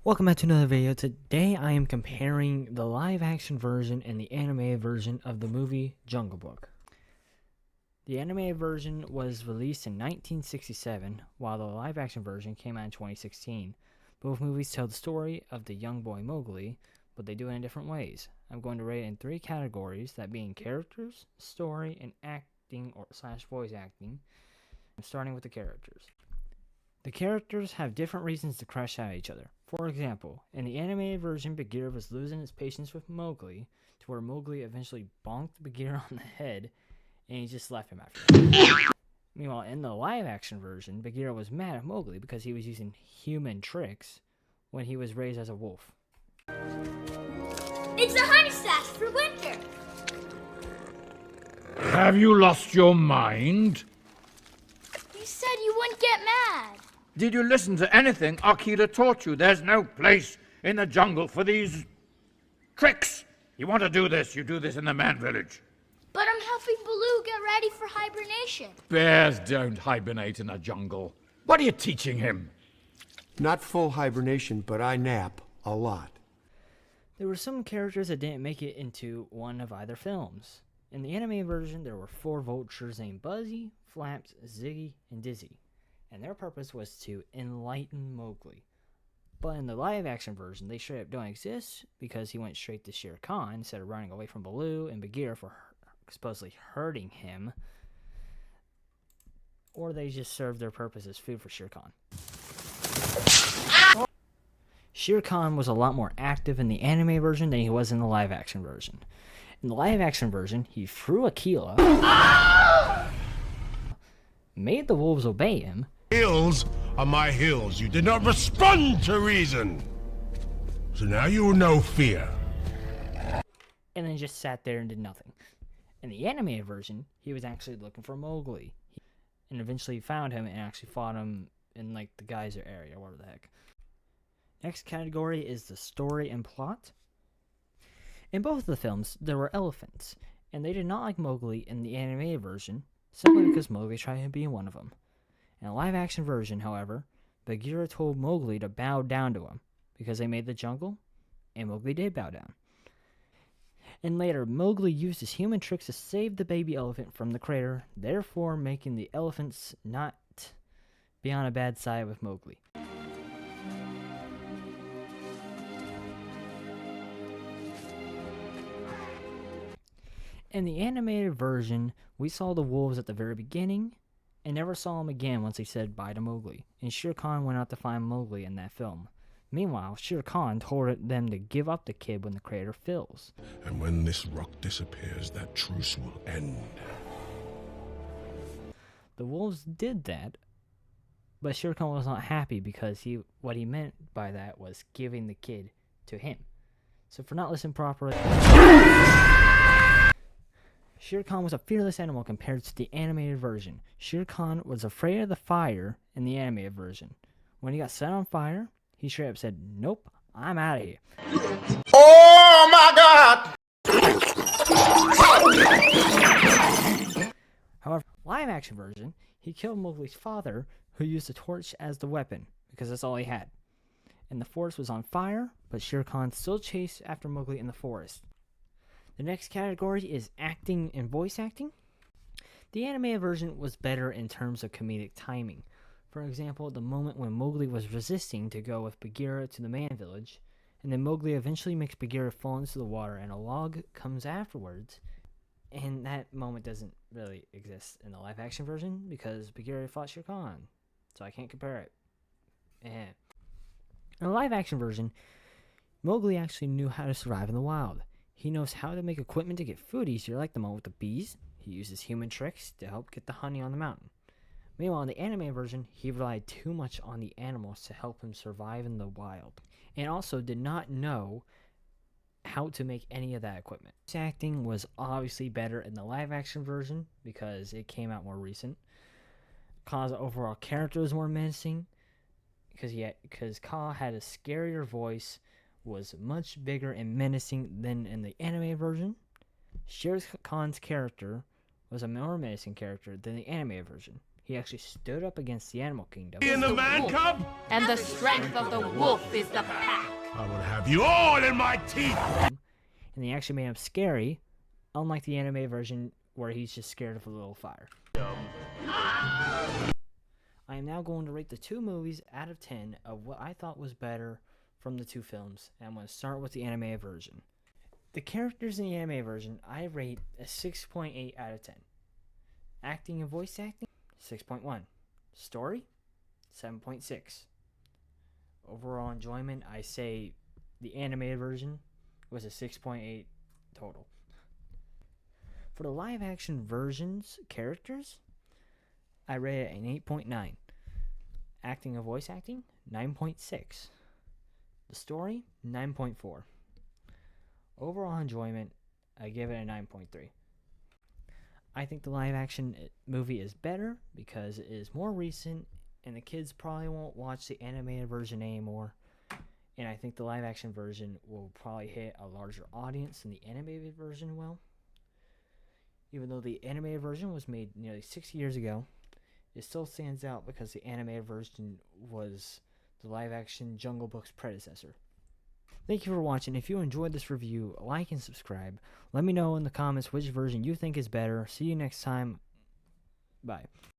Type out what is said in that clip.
Welcome back to another video. Today I am comparing the live action version and the animated version of the movie Jungle Book. The animated version was released in 1967, while the live action version came out in 2016. Both movies tell the story of the young boy Mowgli, but they do it in different ways. I'm going to rate it in three categories, that being characters, story, and acting or / voice acting. I'm starting with the characters. The characters have different reasons to crush at each other. For example, in the animated version, Bagheera was losing his patience with Mowgli, to where Mowgli eventually bonked Bagheera on the head, and he just left him after that. Meanwhile, in the live-action version, Bagheera was mad at Mowgli because he was using human tricks when he was raised as a wolf. It's a honey stash for winter. Have you lost your mind? You said you wouldn't get mad. Did you listen to anything Akela taught you? There's no place in the jungle for these tricks. You want to do this, you do this in the man village. But I'm helping Baloo get ready for hibernation. Bears don't hibernate in a jungle. What are you teaching him? Not full hibernation, but I nap a lot. There were some characters that didn't make it into one of either films. In the animated version, there were 4 vultures named Buzzy, Flaps, Ziggy, and Dizzy, and their purpose was to enlighten Mowgli. But in the live-action version, they straight up don't exist because he went straight to Shere Khan instead of running away from Baloo and Bagheera for supposedly hurting him, or they just served their purpose as food for Shere Khan. Shere Khan was a lot more active in the anime version than he was in the live-action version. In the live-action version, he threw Akela, made the wolves obey him. Hills are my hills. You did not respond to reason. So now you will know fear. And then just sat there and did nothing. In the animated version, he was actually looking for Mowgli. And eventually found him and actually fought him in like the geyser area, whatever the heck. Next category is the story and plot. In both of the films, there were elephants, and they did not like Mowgli in the animated version, simply because Mowgli tried to be one of them. In the live-action version, however, Bagheera told Mowgli to bow down to him, because they made the jungle, and Mowgli did bow down. And later, Mowgli used his human tricks to save the baby elephant from the crater, therefore making the elephants not be on a bad side with Mowgli. In the animated version, we saw the wolves at the very beginning, and never saw him again once he said bye to Mowgli, and Shere Khan went out to find Mowgli in that film. Meanwhile, Shere Khan told them to give up the kid when the crater fills. And when this rock disappears, that truce will end. The wolves did that, but Shere Khan was not happy because what he meant by that was giving the kid to him. So for not listening properly, Shere Khan was a fearless animal compared to the animated version. Shere Khan was afraid of the fire in the animated version. When he got set on fire, he straight up said, "Nope, I'm out of here." Oh my God! However, live action version, he killed Mowgli's father, who used the torch as the weapon, because that's all he had. And the forest was on fire, but Shere Khan still chased after Mowgli in the forest. The next category is acting and voice acting. The animated version was better in terms of comedic timing. For example, the moment when Mowgli was resisting to go with Bagheera to the man village, and then Mowgli eventually makes Bagheera fall into the water and a log comes afterwards, and that moment doesn't really exist in the live action version because Bagheera fought Shere Khan, so I can't compare it. In the live action version, Mowgli actually knew how to survive in the wild. He knows how to make equipment to get food easier, like the one with the bees. He uses human tricks to help get the honey on the mountain. Meanwhile, in the anime version, he relied too much on the animals to help him survive in the wild, and also did not know how to make any of that equipment. His acting was obviously better in the live-action version because it came out more recent. Kaa's overall character was more menacing because Kaa had a scarier voice, was much bigger and menacing than in the anime version. Shere Khan's character was a more menacing character than the anime version. He actually stood up against the animal kingdom. In the man cub? And the strength of the wolf is the pack. I will have you all in my teeth! And they actually made him scary, unlike the anime version where he's just scared of a little fire. I am now going to rate the two movies out of 10 of what I thought was better from the two films, and I'm going to start with the anime version. The characters in the anime version, I rate a 6.8 out of 10. Acting and voice acting, 6.1. Story, 7.6. Overall enjoyment, I say the animated version was a 6.8 total. For the live action version's characters, I rate it an 8.9. Acting and voice acting, 9.6. The story, 9.4. Overall enjoyment, I give it a 9.3. I think the live action movie is better because it is more recent and the kids probably won't watch the animated version anymore. And I think the live action version will probably hit a larger audience than the animated version will. Even though the animated version was made nearly 6 years ago, it still stands out because the animated version was the live action Jungle Book's predecessor. Thank you for watching. If you enjoyed this review, like and subscribe. Let me know in the comments which version you think is better. See you next time. Bye.